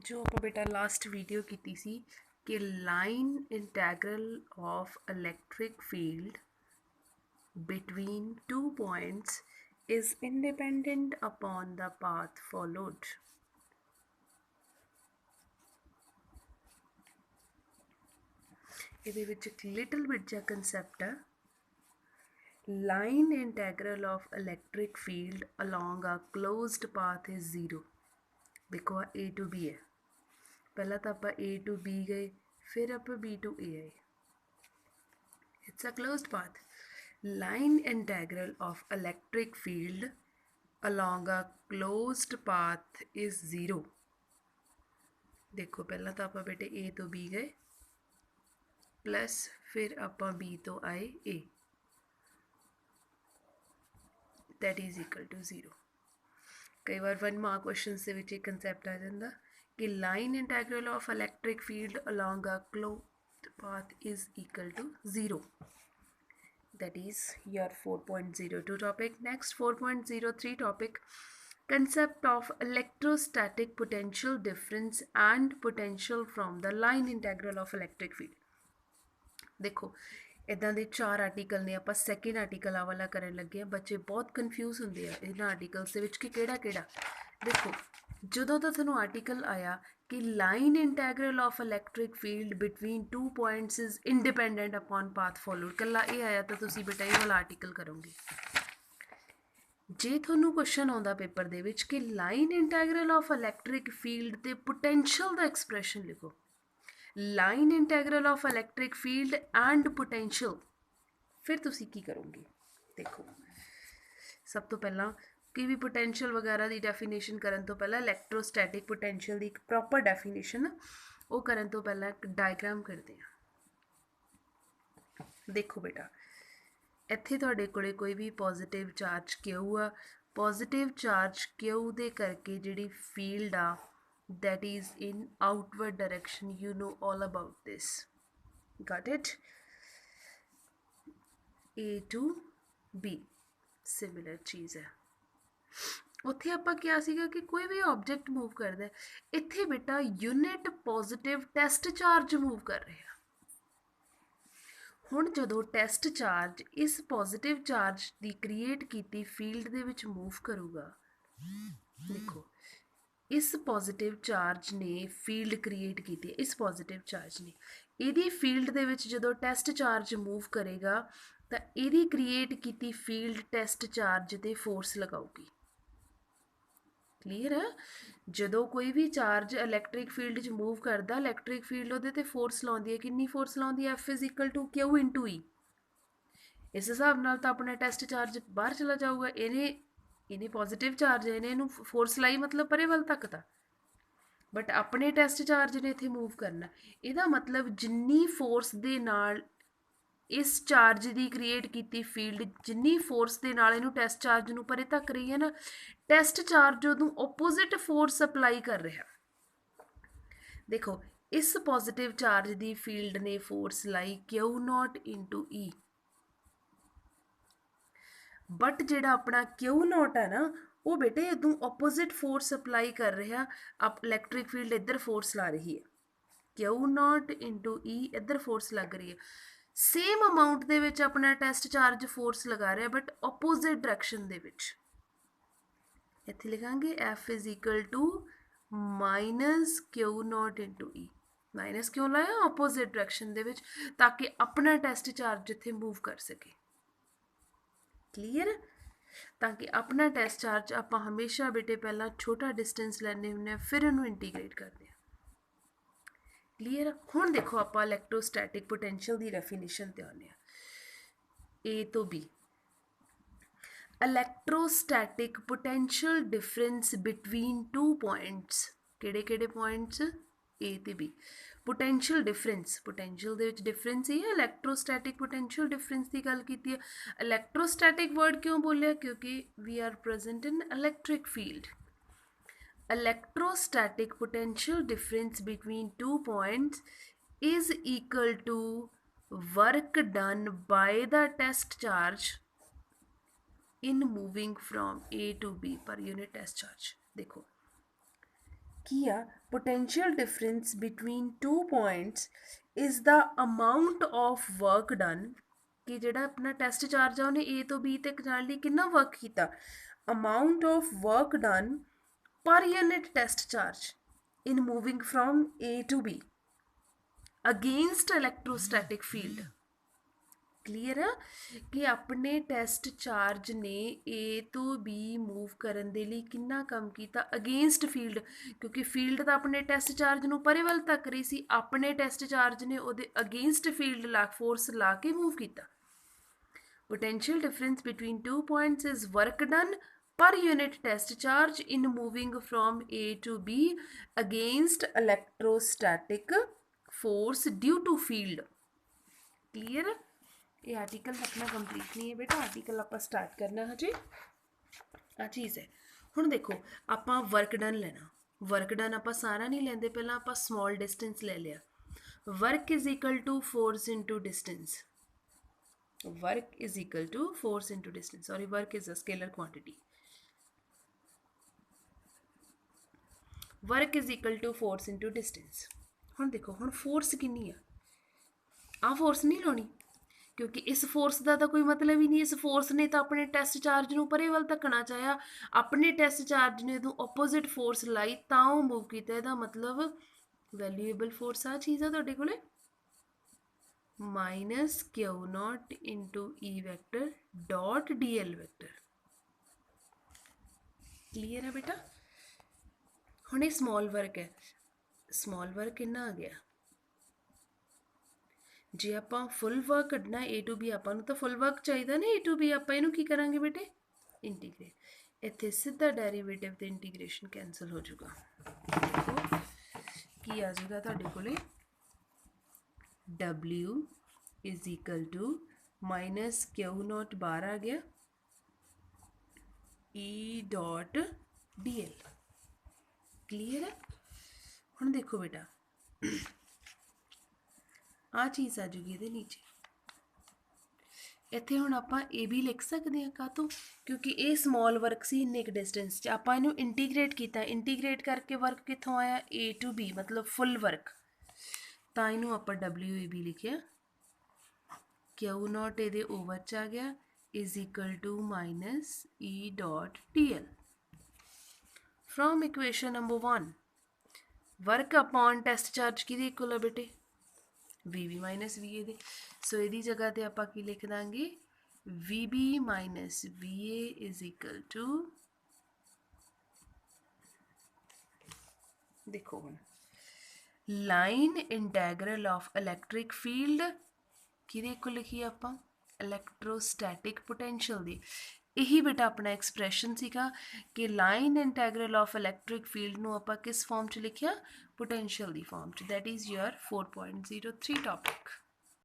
जो ਆਪਾਂ बेटा लास्ट वीडियो की सी कि line integral of electric field between two points is independent upon the path followed. ਇਹਦੇ ਵਿੱਚ ਇੱਕ ਲਿਟਲ ਬਿਟ ਜਿਹਾ ਕਨਸੈਪਟ ਹੈ line integral of electric field along a closed path is 0. देखो A to B है, पहला तो आप A to B गए, फिर आप B to A आए. It's a closed path. Line integral of electric field along a closed path is 0. देखो पहला तो आप बेटे A तो B गए प्लस फिर आप B तो आए A, that is equal to 0. कई बार 1 मार्क क्वेश्चन से विच एक कंसैप्ट आ जाता कि line integral of electric field along a closed path is equal to 0. That is your 4.02 topic. Next 4.03 topic, concept of electrostatic potential difference and potential from the line integral of electric field. देखो इदां दे 4 article ने, आप second article आ वाला करन लगे हैं. बच्चे बहुत confuse होंदे आ इन्हां आर्टिकल्स दे विच कि केड़ा केड़ा. देखो जदों तो तुहानूं आर्टिकल आया कि line integral of electric field between two points is independent upon path followed, कल्ला ये आया तो तुसीं बेटा ये वाला आर्टिकल करोगे. जे तुहानूं क्वेश्चन आउंदा पेपर दे विच कि line integral of electric field ते पोटैंशियल दा एक्सप्रैशन लिखो, line integral of electric field and potential, फिर तुसी की करोगे. देखो सब तो पहला कि भी पोटैंशियल वगैरह की डेफिनेशन करन तो पहला इलैक्ट्रोस्टैटिक पोटैंशियल की एक प्रॉपर डेफिनेशन वो करन तो पहला एक डायग्राम करते हैं. देखो बेटा इत्थे तुहाडे कोले कोई भी पॉजिटिव चार्ज क्यू आ, पॉजिटिव चार्ज क्यू दे करके जिहड़ी फील्ड आ that is in outward direction, you know all about this. Got it? A to B similar चीज़ है. उत्थे आपां क्या सीगा कि कोई भी ऑब्जेक्ट मूव करदा है, इत्थे बेटा unit positive test charge move कर रहे हैं. हुण जदों टेस्ट चार्ज इस पॉजिटिव चार्ज दी क्रिएट कीती फील्ड दे विच मूव करूगा, देखो इस पॉजिटिव चार्ज ने फील्ड क्रिएट की थी, इस पॉजिटिव चार्ज ने यदि फील्ड दे विच जदों टेस्ट चार्ज मूव करेगा तो यदि क्रिएट की फील्ड टेस्ट चार्ज ते फोर्स लगाऊगी. क्लीयर है? जदों कोई भी चार्ज इलैक्ट्रिक फील्ड च मूव करता, इलैक्ट्रिक फील्ड उहदे ते फोर्स लाउंदी है. कितनी फोर्स लाउंदी है? F is equal to q into E. इस हिसाब नाल तो अपना टेस्ट चार्ज बाहर चला जाऊगा. इन्हें पॉजिटिव चार्ज है, इन्हें फोर्स लाई मतलब परे वाल तक था, बट अपने टेस्ट चार्ज ने इत्थे मूव करना. इहदा मतलब जिन्नी फोर्स दे नाल इस चार्ज की क्रिएट की फील्ड, जिन्नी फोर्स के नाल इनू टेस्ट चार्ज नू परे तक रही है ना, टेस्ट चार्ज उदों ओपोजिट फोर्स अप्लाई कर रहा. देखो इस पॉजिटिव चार्ज की फील्ड ने force lie Q naught into E, but जिहड़ा अपना क्यू नॉट है ना वो बेटे इदों ओपोजिट फोर्स अप्लाई कर रहा. आप इलैक्ट्रिक फील्ड इधर फोर्स ला रही है, क्यू नॉट इंटू ई इधर फोर्स लग रही है. सेम अमाउंट दे विच अपना टेस्ट चार्ज फोर्स लगा रहा है बट ओपोजिट डायरैक्शन दे विच. इत्थे लिखांगे F is equal to minus q naught into E. Minus क्यों लाया? ओपोजिट डायरैक्शन दे विच, ताकि अपना टेस्ट चार्ज इत्थे मूव कर सके. क्लीयर? ताकि अपना टेस्ट चार्ज आप हमेशा बेटे पहला छोटा डिस्टेंस लैने होंगे फिर उन्होंने इंटीग्रेट करते हैं. क्लीयर? हुण देखो आप इलैक्ट्रोस्टैटिक पोटैंशियल की डेफिनेशन ते आने A तो B. Electrostatic potential difference between two points, किहड़े किहड़े पॉइंट्स? A ते B. पोटैंशियल डिफरेंस, पोटैंशियल दे विच डिफरेंस ही है. इलैक्ट्रोस्टैटिक पोटैंशियल डिफरेंस की गल कीती है. इलैक्ट्रोस्टैटिक वर्ड क्यों बोलिया? क्योंकि we are present in electric field. Electrostatic potential difference between two points is equal to work done by the test charge in moving from A to B per unit test charge. देखो ਕੀ ਆ potential difference between two points is the amount of work done ਕਿ ਜਿਹੜਾ ਆਪਣਾ test charge ਆ ਉਹਨੇ A ਤੋਂ B ਤੱਕ ਜਾਣ ਲਈ ਕਿੰਨਾ ਵਰਕ ਕੀਤਾ amount of work done per unit test charge in moving from A to B against electrostatic field clear है कि अपने टेस्ट चार्ज ने A तो B मूव करन दे लई किन्ना कम कीता अगेंस्ट फील्ड क्योंकि फील्ड तो अपने टेस्ट चार्ज नूं परे वल तक रही सी अपने टेस्ट चार्ज ने उहदे अगेंस्ट फील्ड ला फोर्स ला के मूव कीता potential difference between 2 points is work done per unit test charge in moving from A to B against electrostatic force due to field clear ये आर्टिकल अपना complete नहीं है बेटा article आप start करना हजे आ चीज़ है हुण देखो आप वर्क डन लेना वर्क डन आप सारा नहीं लेंदे पहला आप स्मॉल डिस्टेंस ले लिया work is equal to force into distance work is equal to force into distance sorry work is a scalar quantity work is equal to force into distance हुण देखो हुण फोर्स कितनी आ फोर्स नहीं लानी क्योंकि इस फोर्स का तो कोई मतलब ही नहीं इस फोर्स ने तो अपने टेस्ट चार्ज नूं परे वल धक्कना चाहया अपने टेस्ट चार्ज ने तो ओपोजिट फोर्स लाई तां मूव कीता इहदा मतलब वैल्यूएबल फोर्स आ चीज़ है तुहाडे कोले minus q naught into E vector dot d l vector clear है बेटा हुण ये स्मॉल वर्क है स्मॉल वर्क कितना आ गया जे आप फुल वर्क कढ़ना ए टू बी आपां नूं तां फुल वर्क चाहिए ना ए टू बी आपां इहनूं की करांगे बेटे इंटीग्रेट इत्थे सीधा डेरीवेटिव ते इंटीग्रेशन कैंसल हो जाऊगा देखो की आ जाएगा तुहाडे कोले W is equal to minus q naught bar आ गया E dot d l clear है हुण देखो बेटा आ चीज़ आ जूगी ये नीचे इत्थे हुण आपां ए भी लिख सकते हैं कातों क्योंकि ये स्मॉल वर्क सी इन्ने क डिस्टेंस च आपां इहनूं इंटीग्रेट किया इंटीग्रेट करके वर्क कित्थों आया ए टू बी मतलब फुल वर्क तां इहनूं आपां डबल्यू ए बी लिखिया क्यू नॉट इहदे ओवर च आ गया is equal to minus E dot d l from equation number 1 work upon test charge किहदे इक्वल है बेटे V B minus V A दे सो यदी जगह ते आपां की लिख देंगे V B minus V A is equal to देखो हुण line integral of electric field किहदे इक्वल लिखी आपां इलैक्ट्रोस्टैटिक पोटेंशियल दी यही बेटा अपना एक्सप्रैशन सीगा कि line integral of electric field नूं आपां किस फॉर्म च लिखिया पोटेंशियल दी फॉर्म च दैट इज़ योर 4.03 टॉपिक